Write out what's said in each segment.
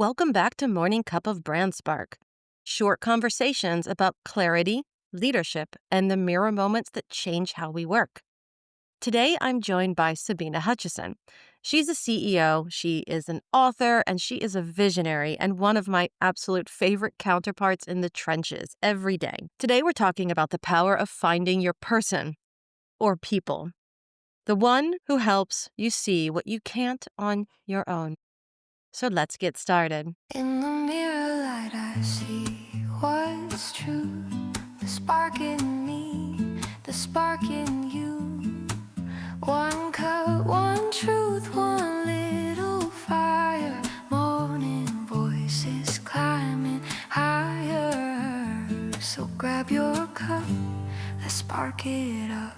Welcome back to Morning Cup of Brand Spark. Short conversations about clarity, leadership, and the mirror moments that change how we work. Today, I'm joined by Sabine Hutchison. She's a CEO, she is an author, and she is a visionary and one of my absolute favorite counterparts in the trenches every day. Today, we're talking about the power of finding your person or people, the one who helps you see what you can't on your own. So let's get started. In the mirror light I see what's true. The spark in me, the spark in you. One cup, one truth, one little fire. Morning voices climbing higher. So grab your cup, let's spark it up.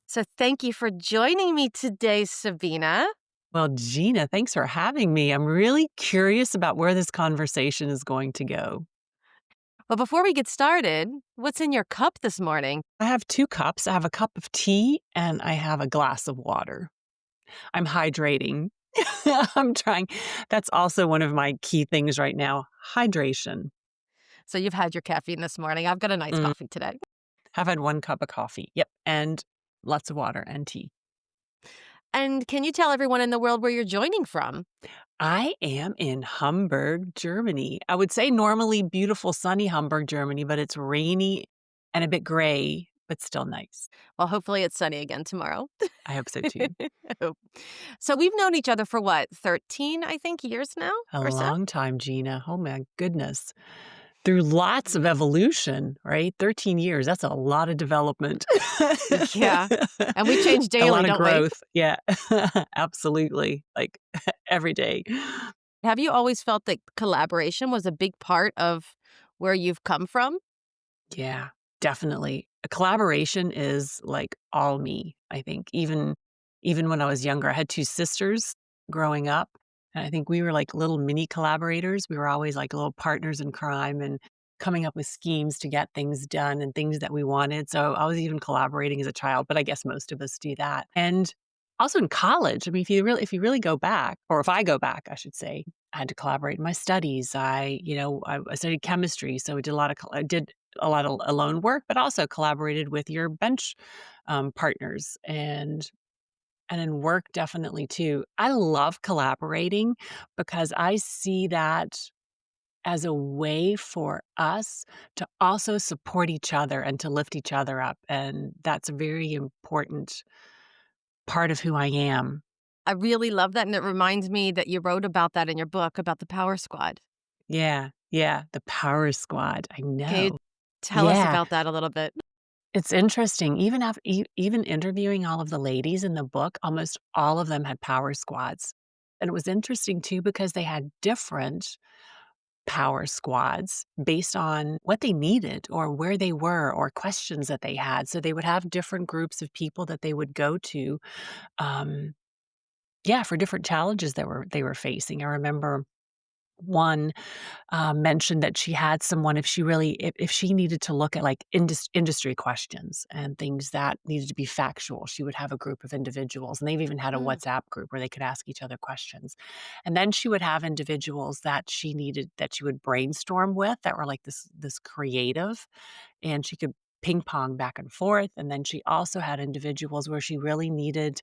So thank you for joining me today, Sabina. Well, Gina, thanks for having me. I'm really curious about where this conversation is going to go. Well, before we get started, what's in your cup this morning? I have 2 cups. I have a cup of tea and I have a glass of water. I'm hydrating. I'm trying. That's also one of my key things right now, hydration. So you've had your caffeine this morning. I've got a nice coffee today. Have had 1 cup of coffee. Yep. And lots of water and tea. And can you tell everyone in the world where you're joining from? I am in Hamburg, Germany. I would say normally beautiful, sunny Hamburg, Germany, but it's rainy and a bit gray, but still nice. Well, hopefully it's sunny again tomorrow. I hope so too. I hope. So we've known each other for what, 13, I think, years now A or so? long time, Gina. Oh my goodness. Through lots of evolution, right? 13 years, that's a lot of development. Yeah. And we change daily, a lot of don't growth. Yeah, absolutely. Like every day. we? Have you always felt that collaboration was a big part of where you've come from? Yeah, definitely. A collaboration is like all me, I think. Even when I was younger, I had 2 sisters growing up. And I think we were like little mini collaborators. We were always like little partners in crime and coming up with schemes to get things done and things that we wanted. So I was even collaborating as a child, but I guess most of us do that. And also in college, I mean, if you really go back, or if I go back, I should say, I had to collaborate in my studies. I studied chemistry, so I did a lot of alone work, but also collaborated with your bench partners and in work, definitely too. I love collaborating because I see that as a way for us to also support each other and to lift each other up. And that's a very important part of who I am. I really love that. And it reminds me that you wrote about that in your book about the Power Squad. Yeah. The Power Squad. I know. Can you tell us Yeah. about that a little bit? It's interesting. Even interviewing all of the ladies in the book, almost all of them had power squads. And it was interesting too because they had different power squads based on what they needed or where they were or questions that they had. So they would have different groups of people that they would go to, um, for different challenges that they were facing. I remember one mentioned that she had someone if she needed to look at like industry questions and things that needed to be factual, she would have a group of individuals, and they've even had a Mm. WhatsApp group where they could ask each other questions. And then she would have individuals that she would brainstorm with that were like this creative, and she could ping pong back and forth. And then she also had individuals where she really needed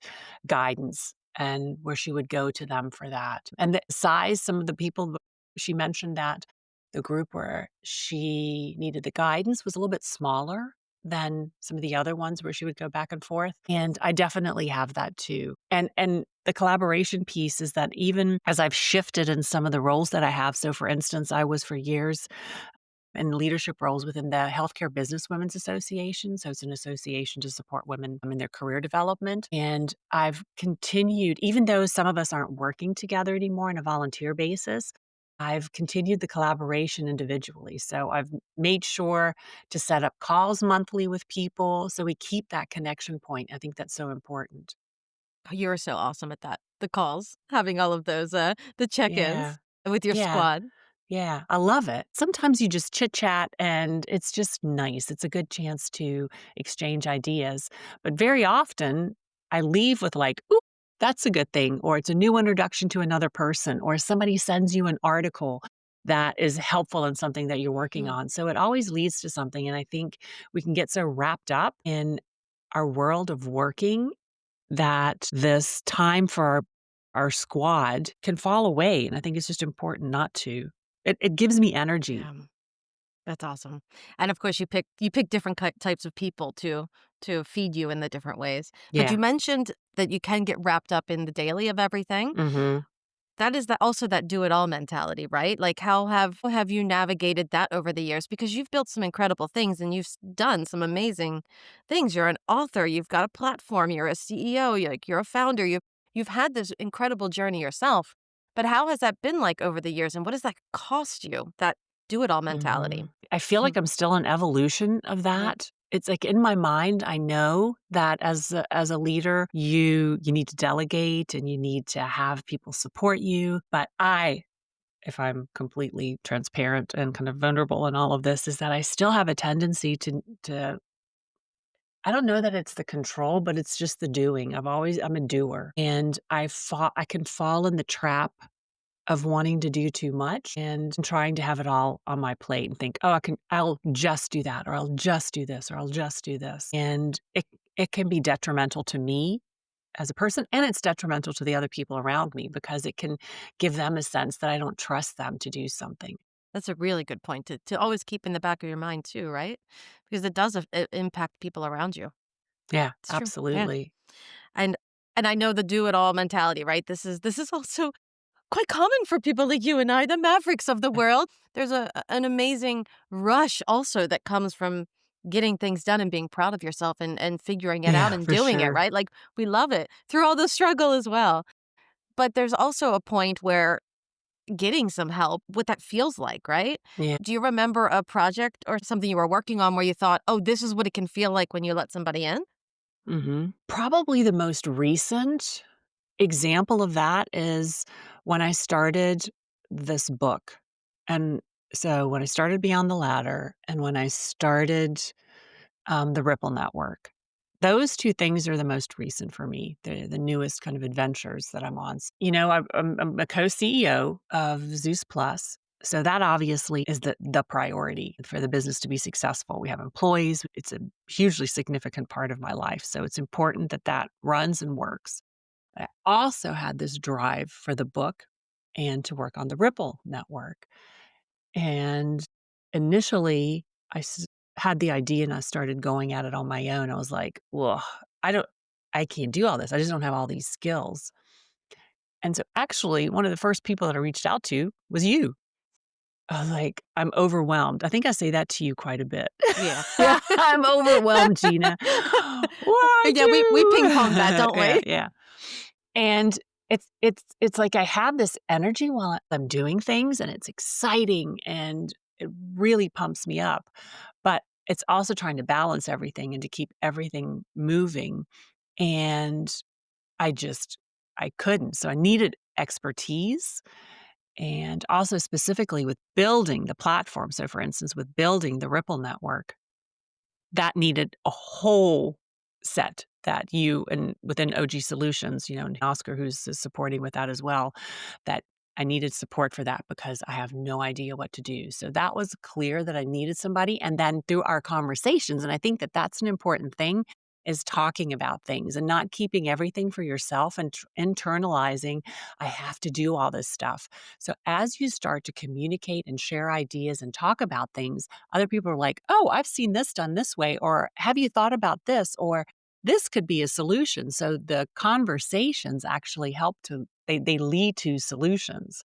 guidance and where she would go to them for that. And the size, some of the people she mentioned that the group where she needed the guidance was a little bit smaller than some of the other ones where she would go back and forth. And I definitely have that too. And the collaboration piece is that even as I've shifted in some of the roles that I have, so for instance, I was for years in leadership roles within the Healthcare Business Women's Association. So it's an association to support women in their career development. And I've continued, even though some of us aren't working together anymore on a volunteer basis, I've continued the collaboration individually. So I've made sure to set up calls monthly with people so we keep that connection point. I think that's so important. You're so awesome at that. The calls, having all of those, the Yeah. check-ins with your Yeah. squad. Yeah, I love it. Sometimes you just chit chat and it's just nice. It's a good chance to exchange ideas. But very often I leave with like, ooh, that's a good thing, or it's a new introduction to another person, or somebody sends you an article that is helpful in something that you're working Mhm. on. So it always leads to something. And I think we can get so wrapped up in our world of working that this time for our squad can fall away. And I think it's just important not to. It gives me energy. Yeah. That's awesome. And of course, you pick different types of people to feed you in the different ways. But you Yeah. mentioned that you can get wrapped up in the daily of everything. Mhm. That is also that do it all mentality, right? Like how have you navigated that over the years? Because you've built some incredible things and done some amazing things. You're an author. You've got a platform. You're a CEO. You're a founder. You've had this incredible journey yourself. But how has that been like over the years? And what does that cost you? That do it all mentality. I feel Hmm. like I'm still in evolution of Yeah. that. It's like in my mind, I know that as a leader, you need to delegate and you need to have people support you. But if I'm completely transparent and kind of vulnerable in all of this, is that I still have a tendency to I don't know that it's the control, but it's just the doing. I'm a doer, and I can fall in the trap of wanting to do too much and trying to have it all on my plate and think, "Oh, I'll just do that, or I'll just do this, or I'll just do this." And it can be detrimental to me as a person, and it's detrimental to the other people around me because it can give them a sense that I don't trust them to do something. That's a really good point to always keep in the back of your mind too, right? Because it does impact people around you. Yeah, It's true. Yeah. absolutely. And and I know the do it all mentality, right? This is also quite common for people like you and I, the mavericks of the world. There's an amazing rush also that comes from getting things done and being proud of yourself and figuring it out Yeah, and for doing it, sure. right? Like we love it through all the struggle as well. But there's also a point where getting some help, what that feels like, right? Yeah. Do you remember a project or something you were working on where you thought, "Oh, this is what it can feel like when you let somebody in?" Probably the most recent example of that is when I started this book. And so when I started Beyond the Ladder and when I started the Ripple Network, those two things are the most recent for me, the newest kind of adventures that I'm on. I'm a co CEO of Zeus Plus. So that obviously is the priority for the business to be successful. We have employees. It's a hugely significant part of my life. So it's important that that runs and works. I also had this drive for the book and to work on the Ripple network. And initially, had the idea and I started going at it on my own. I was like, well, I don't, I can't do all this. I just don't have all these skills. And so, actually, one of the first people that I reached out to was you. I was like, I'm overwhelmed. I think I say that to you quite a bit. Yeah. Yeah. I'm overwhelmed, Gina. What Yeah, we ping pong that, do? don't Yeah, we? yeah. And it's like I have this energy while I'm doing things, and it's exciting, and it really pumps me up, but it's also trying to balance everything and to keep everything moving, and I just I couldn't, so I needed expertise, and also specifically with building the platform. So, for instance, with building the Ripple network, that needed a whole set that you and within OG Solutions, and Oscar, who's supporting with that as well, that I needed support for that because I have no idea what to do. So that was clear that I needed somebody. And then through our conversations, and I think that that's an important thing, is talking about things and not keeping everything for yourself and internalizing, I have to do all this stuff. So as you start to communicate and share ideas and talk about things, other people are like, oh, I've seen this done this way, or have you thought about this? Or this could be a solution. So the conversations actually help they lead to solutions.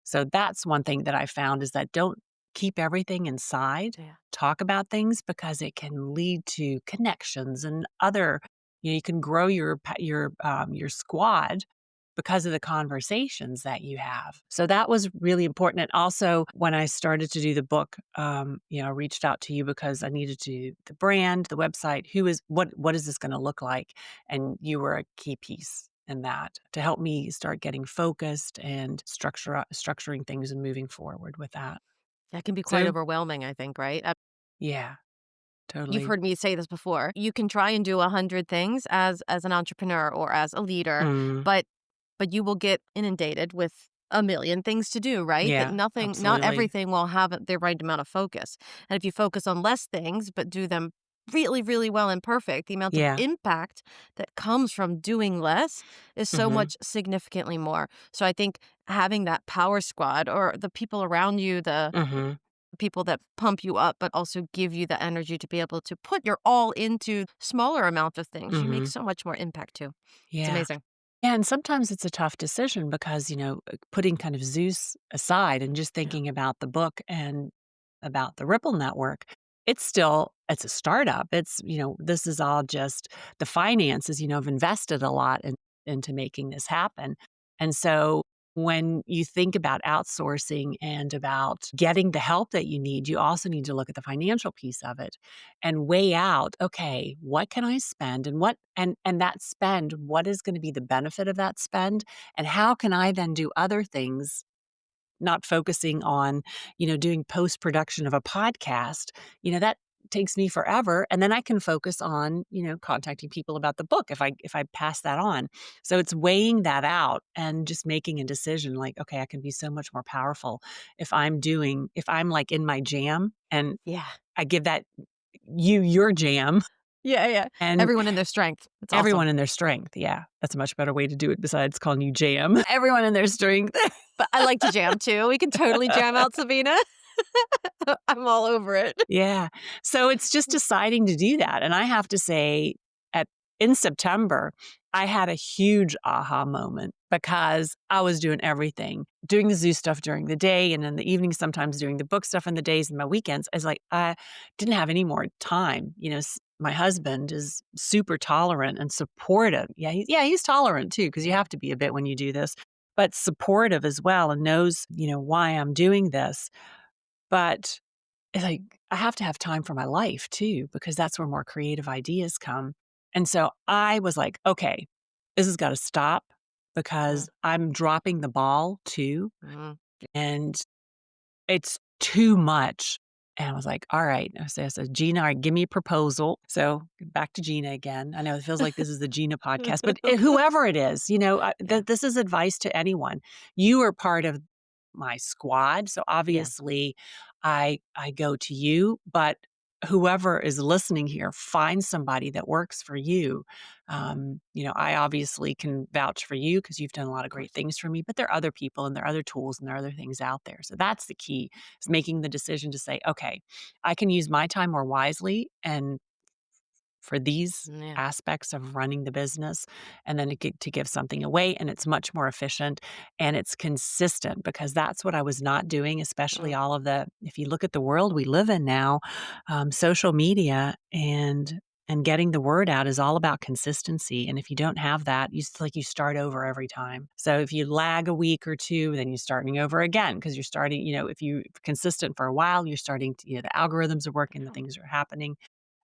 So that's one thing that I found is that don't keep everything inside. Yeah. Talk about things because it can lead to connections and other, you can grow your squad because of the conversations that you have. So that was really important. And also when I started to do the book, I reached out to you because I needed to the brand, the website, what is this going to look like? And you were a key piece in that to help me start getting focused and structuring things and moving forward with that. That can be quite So overwhelming, I think, right? yeah, You've totally. heard me say this before. You can try and do 100 things as an entrepreneur or as a leader, Mm, but you will get inundated with a million things to do, right? That yeah, not absolutely. everything will have the right amount of focus. And if you focus on less things but do them really, really well and perfect, the amount of Yeah. impact that comes from doing less is so Mhm, much significantly more. So I think having that power squad or the people around you, the mhm, people that pump you up, but also give you the energy to be able to put your all into smaller amount of things. You make mhm. so much more impact too. It's Yeah. amazing. Yeah, and sometimes it's a tough decision because, putting kind of Zeus aside and just Yeah. thinking about the book and about the Ripple network, it's a startup. This is all just the finances, have invested a lot into making this happen. And so when you think about outsourcing and about getting the help that you need, you also need to look at the financial piece of it and weigh out, okay, what can I spend and that spend, what is going to be the benefit of that spend? And how can I then do other things, not focusing on, doing post-production of a podcast, that takes me forever. And then I can focus on, contacting people about the book if I pass that on. So it's weighing that out and just making a decision like, okay, I can be so much more powerful if I'm like in my jam and Yeah. I give that your jam Yeah, yeah. and Everyone in their strength. It's awesome. everyone in their strength. Yeah, that's a much better way to do it besides calling you jam. Everyone in their strength. But I like to jam too. We can totally jam out Sabina. I'm all over it. Yeah. So it's just deciding to do that. And I have to say, at in September, I had a huge aha moment because I was doing everything, doing the zoo stuff during the day and in the evening, sometimes doing the book stuff in the days and my weekends. I was like, I didn't have any more time. My husband is super tolerant and supportive. He's tolerant too, because you have to be a bit when you do this, but supportive as well and knows, why I'm doing this. But it's like, I have to have time for my life too, because that's where more creative ideas come. And so I was like, okay, this has got to stop Mm, because I'm dropping the ball too. mm. And it's too much. And I was like, all right. I said, Gina, all right, give me a proposal. So back to Gina again. I know it feels like this is the Gina podcast, but whoever it is, Yeah. this is advice to anyone. You are part of my squad. So Yeah. obviously I go to you, but whoever is listening here, find somebody that works for you. I obviously can vouch for you because you've done a lot of Of great course. things for me, but there are other people and there are other tools and there are other things out there. So that's the key is making the decision to say, okay, I can use my time more wisely and for these Yeah. aspects of running the business and then to give something away and it's much more efficient and it's consistent because that's what I was not doing, especially Mm. all of the if you look at the world we live in now, social media and getting the word out is all about consistency. And if you don't have that, you start over every time. So if you lag a week or two, then you're starting over again because you're starting, if you're consistent for a while, you're starting to, the algorithms are working, the things are happening,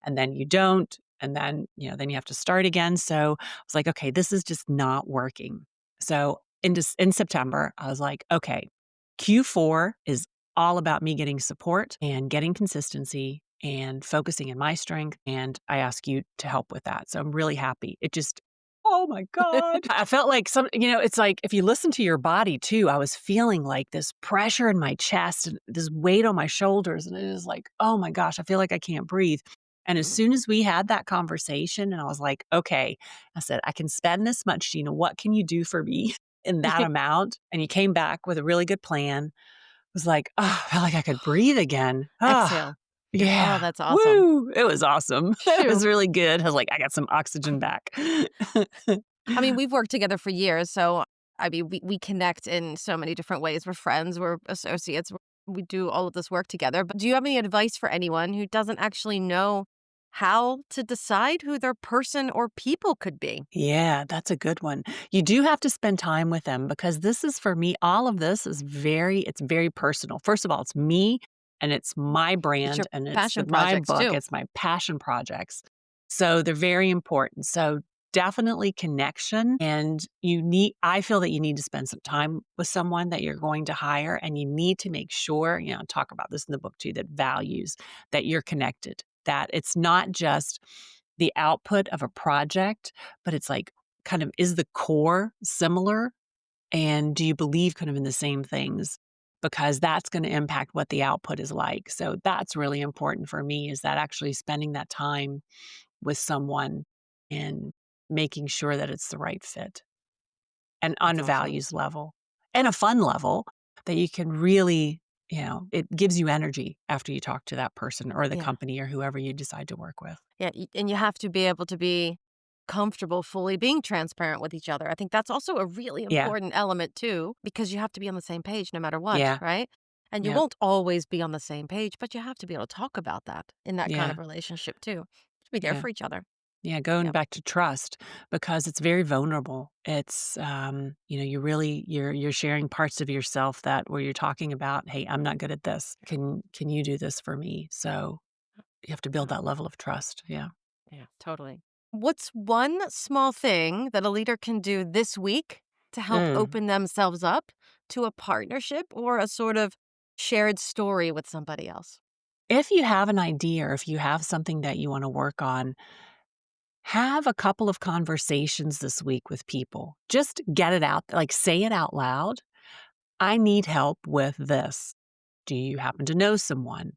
and then you don't. And then, then you have to start again. So I was like, okay, this is just not working. So in September, I was like, okay, Q4 is all about me getting support and getting consistency and focusing in my strength. And I ask you to help with that. So I'm really happy. Oh my God. I felt like it's like if you listen to your body too, I was feeling like this pressure in my chest and this weight on my shoulders. And it is like, oh my gosh, I feel like I can't breathe. And as Mm. soon as we had that conversation, and I was like, okay, I said, I can spend this much, Gina. What can you do for me in that amount? And you came back with a really good plan. Was like, oh, I felt like I could breathe again. Oh, Exhale. Yeah. Oh, yeah. that's awesome. Woo. It was awesome. It Phew. was really good. I was like, I got some oxygen back. I mean, we've worked together for years, so I mean, we connect in so many different ways. We're friends, we're associates, we do all of this work together. But do you have any advice for anyone who doesn't actually know how to decide who their person or people could be? Yeah, that's a good one. You do have to spend time with them because this is for me, all of this is it's very personal. First of all, it's me and it's my It's your brand and it's passion my projects book, too. it's my passion projects. So they're very important. So definitely connection and I feel that you need to spend some time with someone that you're going to hire and you need to make sure, talk about this in the book too, that values that you're connected, that it's not just the output of a project, but it's like kind of is the core similar? And do you believe kind of in the same things? Because that's going to impact what the output is like. So that's really important for me is that actually spending that time with someone and making sure that it's the right fit and on That's a awesome. values level and a fun level that you can really, it gives you energy after you talk to that person or the Yeah. company or whoever you decide to work with. Yeah, and you have to be able to be comfortable fully being transparent with each other. I think that's also a really Yeah. important element too, because you have to be on the same page no matter what, Yeah. right? And you Yeah. won't always be on the same page, but you have to be able to talk about that in that kind Yeah. of relationship too. To be there Yeah. for each other. Yeah, going Yeah. back to trust because it's very vulnerable. It's you really you're sharing parts of yourself that where you're talking about, "Hey, I'm not good at this. Can you do this for me?" So, you have to build Yeah. that level of trust. Yeah. Yeah, totally. What's one small thing that a leader can do this week to help Mm. open themselves up to a partnership or a sort of shared story with somebody else? If you have an idea or if you have something that you wanna work on, have a couple of conversations this week with people. Just get it out, like, say it out loud. "I need help with this. Do you happen to know someone?"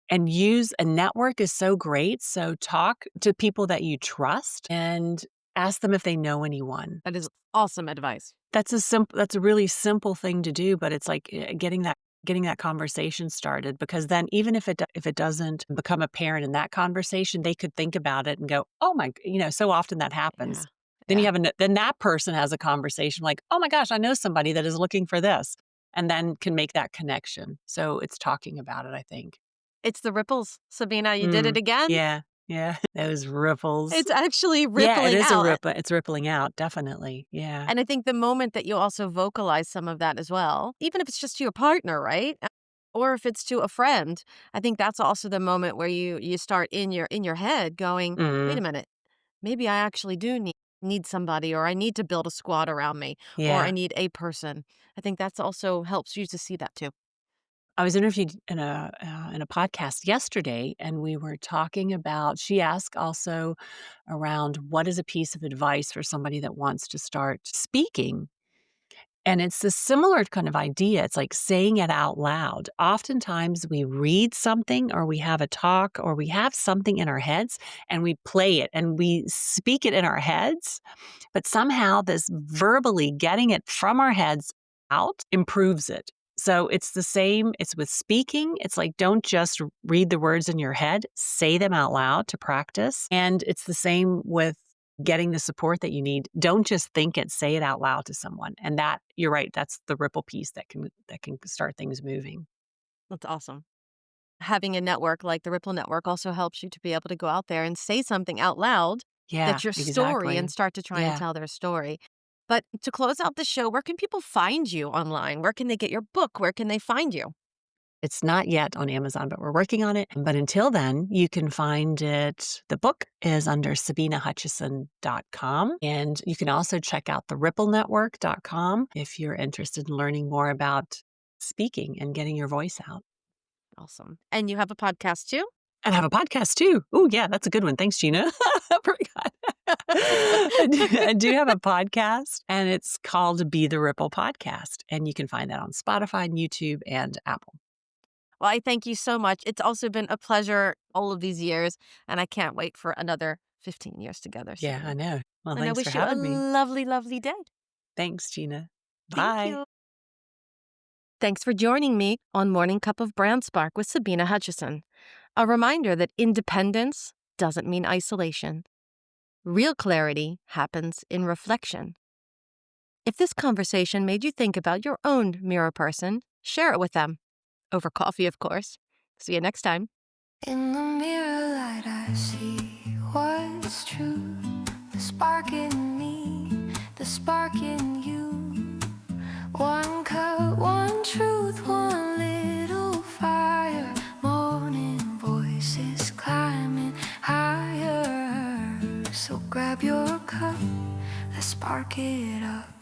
And use a network is so great, so talk to people that you trust and ask them if they know anyone. That is awesome advice. That's a really simple thing to do, but it's like, getting that conversation started because then even if it doesn't become apparent in that conversation, they could think about it and go, "Oh my," so often that Yeah. happens. Then you Yeah. have then that person has a conversation like, "Oh my gosh, I know somebody that is looking for this," and then can make that connection. So it's talking about it, I think. It's the ripples, Sabina. You did it Mm, again. yeah, yeah, those ripples. It's actually Yeah, it rippling is out. it's rippling out, definitely, yeah. And I think the moment that you also vocalize some of that as well, even if it's just to your partner, right? Or if it's to a friend, I think that's also the moment where you start in your head going, wait a Mhm, minute, maybe I actually do need somebody, or I need to build a squad around me, or I yeah. need a person. I think that's also helps you to see that too. I was interviewed in a podcast yesterday, and we were talking about she asked also around what is a piece of advice for somebody that wants to start speaking, and it's a similar kind of idea. It's like saying it out loud. Oftentimes, we read something or we have a talk or we have something in our heads, and we play it and we speak it in our heads, but somehow this verbally getting it from our heads out improves it. So it's the same, it's with speaking. It's like don't just read the words in your head, say them out loud to practice. And it's the same with getting the support that you need. Don't just think it, say it out loud to someone. And that you're right, that's the ripple piece that can start things moving. That's awesome. Having a network like the Ripple Network also helps you to be able to go out there and say something out loud Yeah, that's your story and exactly. start to try and Yeah. tell their story. But to close out the show, where can people find you online? Where can they get your book? Where can they find you? It's not yet on Amazon, but we're working on it. But until then, you can find it. The book is under sabinehutchison.com. And you can also check out the ripplenetwork.com if you're interested in learning more about speaking and getting your voice out. Awesome. And you have a podcast too? And I have a podcast too. Oh, yeah, that's a good one. Thanks, Gina. I forgot. I do have a podcast, and it's called Be the Ripple Podcast. And you can find that on Spotify, and YouTube, and Apple. Well, I thank you so much. It's also been a pleasure all of these years, and I can't wait for another 15 years together, Yeah, I Sabina. know. Well, And I thanks for wish you a having me. lovely, lovely day. Thanks, Gina. Thank Bye. you. Thanks for joining me on Morning Cup of Brand Spark with Sabina Hutchison. A reminder that independence doesn't mean isolation. Real clarity happens in reflection. If this conversation made you think about your own mirror person, share it with them. Over coffee, of course. See you next time. In the mirror light I see what's true. The spark in me, the spark in you. One cup, one truth, one little fire. Morning voices climbing higher. So grab your cup, let's spark it up.